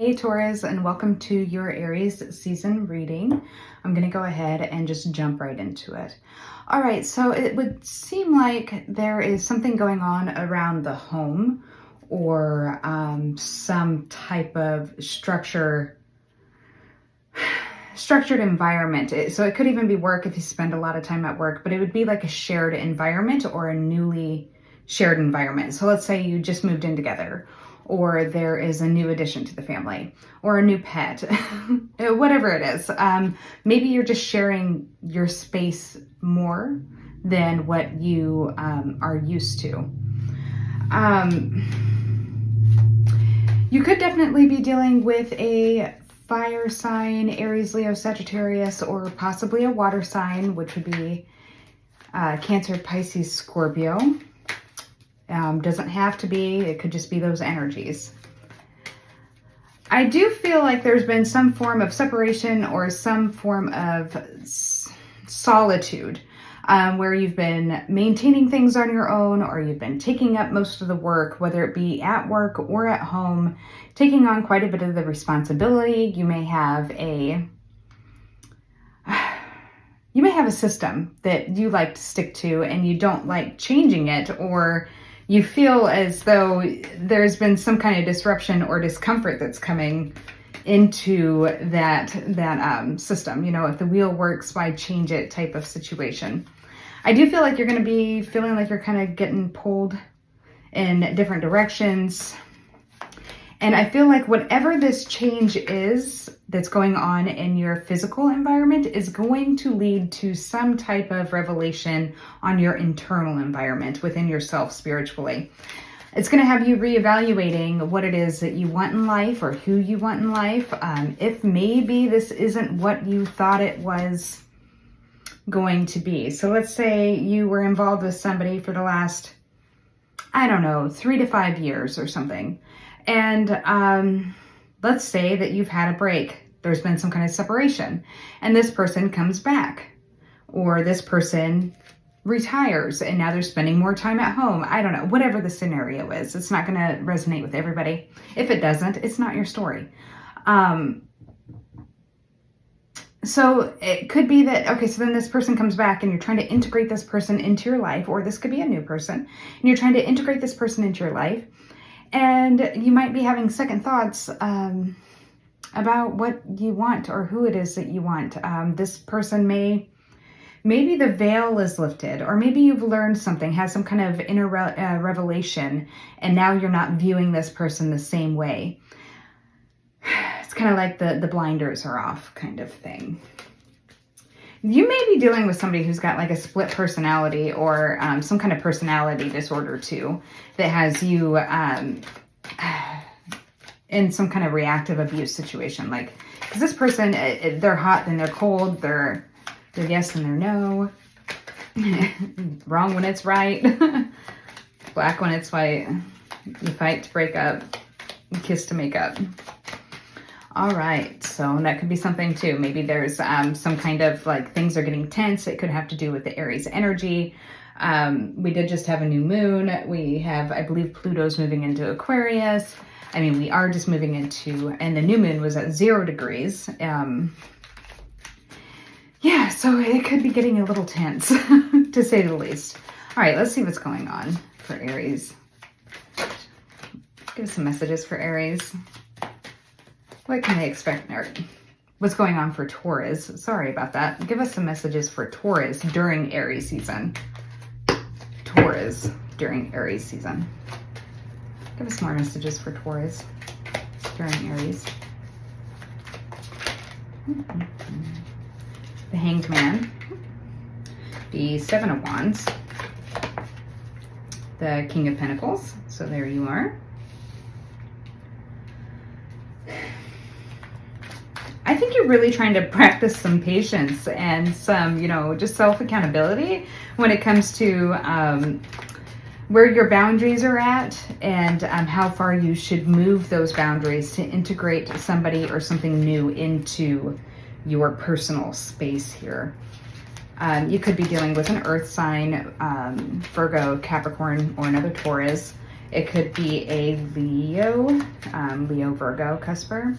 Hey Taurus, and welcome to your Aries season reading. I'm going to go ahead and just jump right into it. All right, so it would seem like there is something going on around the home or some type of structured environment. So it could even be work if you spend a lot of time at work, but it would be like a shared environment or a newly shared environment. So let's say you just moved in together, or there is a new addition to the family, or a new pet, whatever it is. Maybe you're just sharing your space more than what you are used to. You could definitely be dealing with a fire sign, Aries, Leo, Sagittarius, or possibly a water sign, which would be Cancer, Pisces, Scorpio. Doesn't have to be, it could just be those energies. I do feel like there's been some form of separation or some form of solitude where you've been maintaining things on your own, or you've been taking up most of the work, whether it be at work or at home, taking on quite a bit of the responsibility. You may have a system that you like to stick to and you don't like changing it, or you feel as though there's been some kind of disruption or discomfort that's coming into that system. You know, if the wheel works, why change it type of situation. I do feel like you're going to be feeling like you're kind of getting pulled in different directions. And I feel like whatever this change is that's going on in your physical environment is going to lead to some type of revelation on your internal environment within yourself spiritually. It's going to have you reevaluating what it is that you want in life or who you want in life. If maybe this isn't what you thought it was going to be. So let's say you were involved with somebody for the last, 3 to 5 years or something. And let's say that you've had a break. There's been some kind of separation, and this person comes back, or this person retires and now they're spending more time at home. I don't know, whatever the scenario is. It's not going to resonate with everybody. If it doesn't, it's not your story. So it could be that, okay, so then this person comes back and you're trying to integrate this person into your life, or this could be a new person, and you're trying to integrate this person into your life. And you might be having second thoughts about what you want or who it is that you want. This person maybe the veil is lifted, or maybe you've learned something, has some kind of inner revelation, and now you're not viewing this person the same way. It's kind of like the blinders are off kind of thing. You may be dealing with somebody who's got like a split personality, or some kind of personality disorder too, that has you in some kind of reactive abuse situation. Like, because this person, they're hot, then they're cold, they're yes and they're no, wrong when it's right, black when it's white, you fight to break up, you kiss to make up. All right, so that could be something too. Maybe there's some kind of like things are getting tense. It could have to do with the Aries energy. We did just have a new moon. We have, I believe, Pluto's moving into Aquarius. I mean, we are just moving into, and the new moon was at 0 degrees. Yeah, so it could be getting a little tense, to say the least. All right, let's see what's going on for Aries. Give us some messages for Aries. What can they expect? What's going on for Taurus? Sorry about that. Give us some messages for Taurus during Aries season. Taurus during Aries season. Give us more messages for Taurus during Aries. The Hanged Man. The Seven of Wands. The King of Pentacles. So there you are. I think you're really trying to practice some patience and some, just self-accountability when it comes to where your boundaries are at, and how far you should move those boundaries to integrate somebody or something new into your personal space here. You could be dealing with an earth sign, Virgo, Capricorn, or another Taurus. It could be a Leo, Leo Virgo cusper.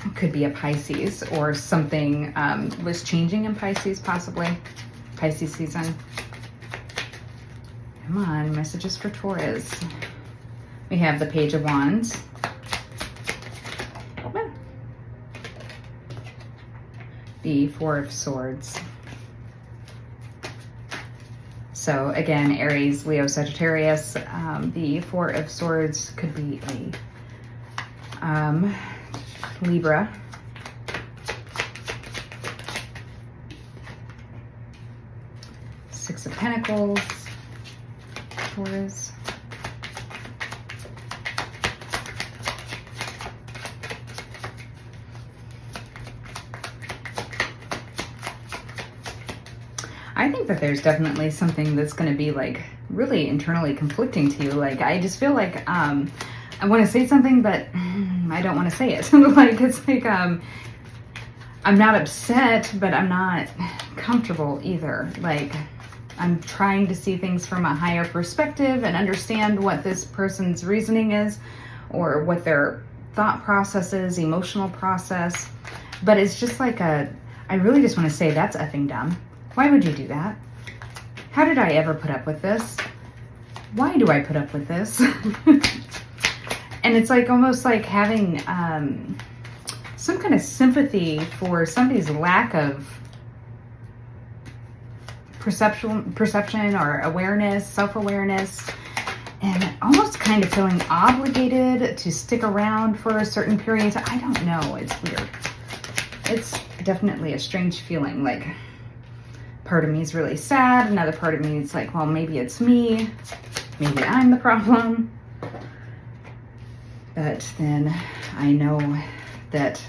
It could be a Pisces, or something was changing in Pisces, possibly. Pisces season. Come on, messages for Taurus. We have the Page of Wands. The Four of Swords. So again, Aries, Leo, Sagittarius. The Four of Swords could be a Libra. Six of Pentacles, Taurus. I think that there's definitely something that's going to be like really internally conflicting to you. Like, I just feel like I want to say something, but I don't want to say it. Like, it's like I'm not upset, but I'm not comfortable either. Like, I'm trying to see things from a higher perspective and understand what this person's reasoning is, or what their thought process is, emotional process. But it's just like I really just want to say that's effing dumb. Why would you do that? How did I ever put up with this? Why do I put up with this? And it's like almost like having some kind of sympathy for somebody's lack of perception or awareness, self-awareness, and almost kind of feeling obligated to stick around for a certain period. I don't know. It's weird. It's definitely a strange feeling. Like, part of me is really sad. Another part of me is like, well, maybe it's me. Maybe I'm the problem. But then I know that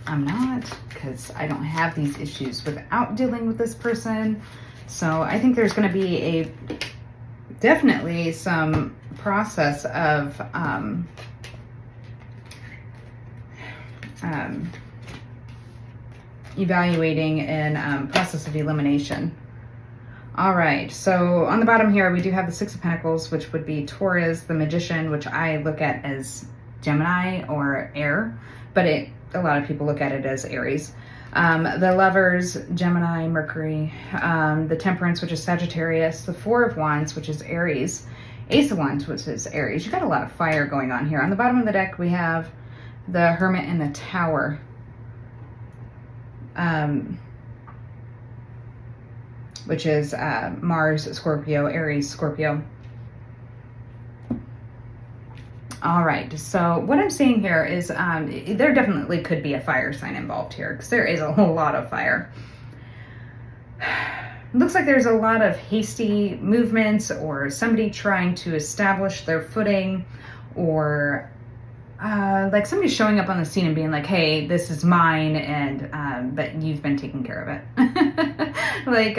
I'm not, because I don't have these issues without dealing with this person. So I think there's going to be definitely some process of evaluating and process of elimination. All right, so on the bottom here, we do have the Six of Pentacles, which would be Taurus, the Magician, which I look at as Gemini or air, but a lot of people look at it as Aries. The Lovers, Gemini, Mercury, the Temperance, which is Sagittarius, the Four of Wands, which is Aries, Ace of Wands, which is Aries. You've got a lot of fire going on here. On the bottom of the deck, we have the Hermit and the Tower. Which is Mars, Scorpio, Aries, Scorpio. All right, so what I'm seeing here is there definitely could be a fire sign involved here, because there is a whole lot of fire. It looks like there's a lot of hasty movements, or somebody trying to establish their footing, or like somebody showing up on the scene and being like, hey, this is mine, and but you've been taking care of it. Like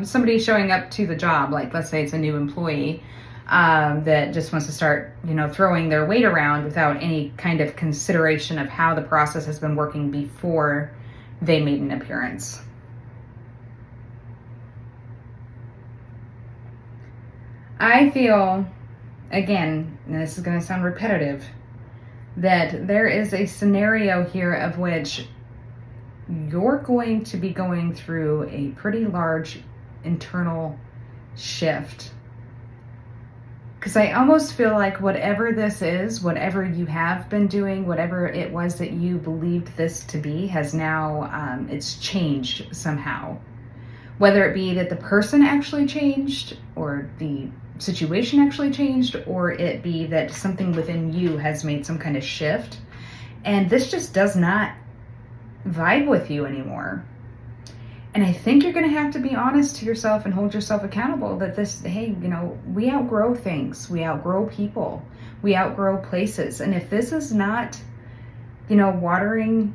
somebody showing up to the job, like let's say it's a new employee that just wants to start, throwing their weight around without any kind of consideration of how the process has been working before they made an appearance. I feel, again, and this is going to sound repetitive, that there is a scenario here of which you're going to be going through a pretty large internal shift. Because I almost feel like whatever this is, whatever you have been doing, whatever it was that you believed this to be, has now, it's changed somehow. Whether it be that the person actually changed, or the situation actually changed, or it be that something within you has made some kind of shift, and this just does not vibe with you anymore. And I think you're going to have to be honest to yourself and hold yourself accountable that this, hey, we outgrow things, we outgrow people, we outgrow places. And if this is not, watering,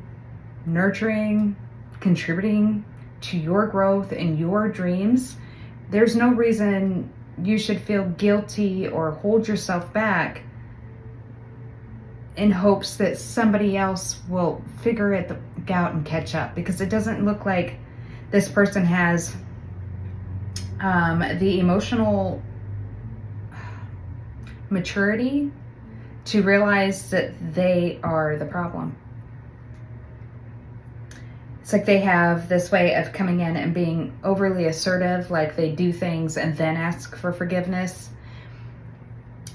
nurturing, contributing to your growth and your dreams, there's no reason you should feel guilty or hold yourself back in hopes that somebody else will figure it out and catch up, because it doesn't look like this person has the emotional maturity to realize that they are the problem. It's like they have this way of coming in and being overly assertive, like they do things and then ask for forgiveness.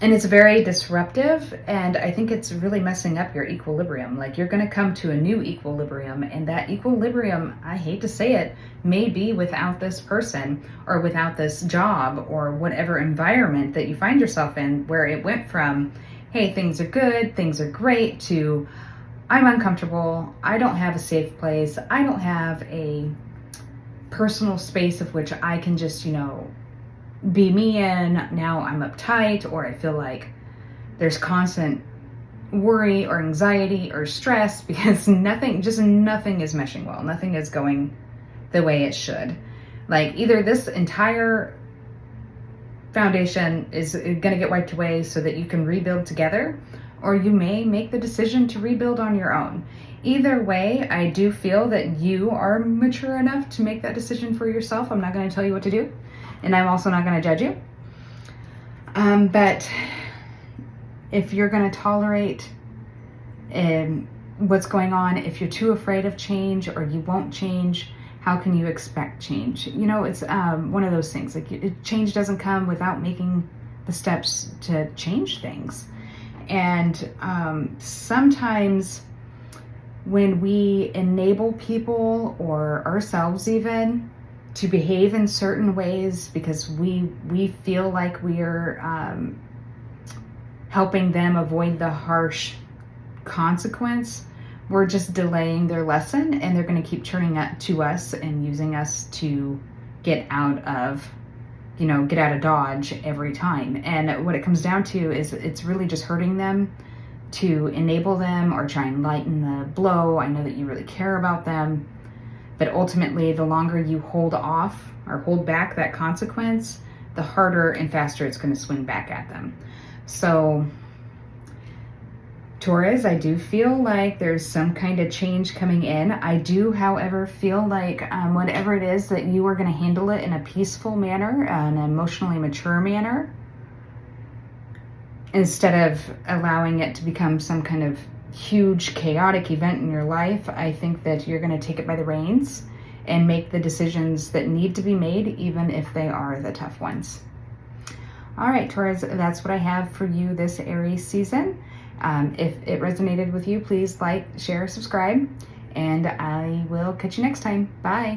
And it's very disruptive, and I think it's really messing up your equilibrium. Like, you're going to come to a new equilibrium, and that equilibrium, I hate to say it, may be without this person or without this job or whatever environment that you find yourself in, where it went from, hey, things are good, things are great, to I'm uncomfortable, I don't have a safe place, I don't have a personal space of which I can just, be me in. Now I'm uptight, or I feel like there's constant worry or anxiety or stress because nothing is meshing well. Nothing is going the way it should. Like, either this entire foundation is going to get wiped away so that you can rebuild together, or you may make the decision to rebuild on your own. Either way, I do feel that you are mature enough to make that decision for yourself. I'm not going to tell you what to do, and I'm also not going to judge you. But if you're going to tolerate what's going on, if you're too afraid of change or you won't change, how can you expect change? It's one of those things. Like, change doesn't come without making the steps to change things. And sometimes when we enable people, or ourselves even, to behave in certain ways because we feel like we're helping them avoid the harsh consequence, we're just delaying their lesson, and they're going to keep turning that to us and using us to get out of Dodge every time. And what it comes down to is it's really just hurting them to enable them or try and lighten the blow. I know that you really care about them, but ultimately, the longer you hold off or hold back that consequence, the harder and faster it's going to swing back at them. So, Taurus, I do feel like there's some kind of change coming in. I do, however, feel like whatever it is, that you are going to handle it in a peaceful manner, an emotionally mature manner, instead of allowing it to become some kind of huge chaotic event in your life. I think that you're going to take it by the reins and make the decisions that need to be made, even if they are the tough ones. All right, Taurus, that's what I have for you this Aries season. If it resonated with you, please like, share, subscribe, and I will catch you next time. Bye.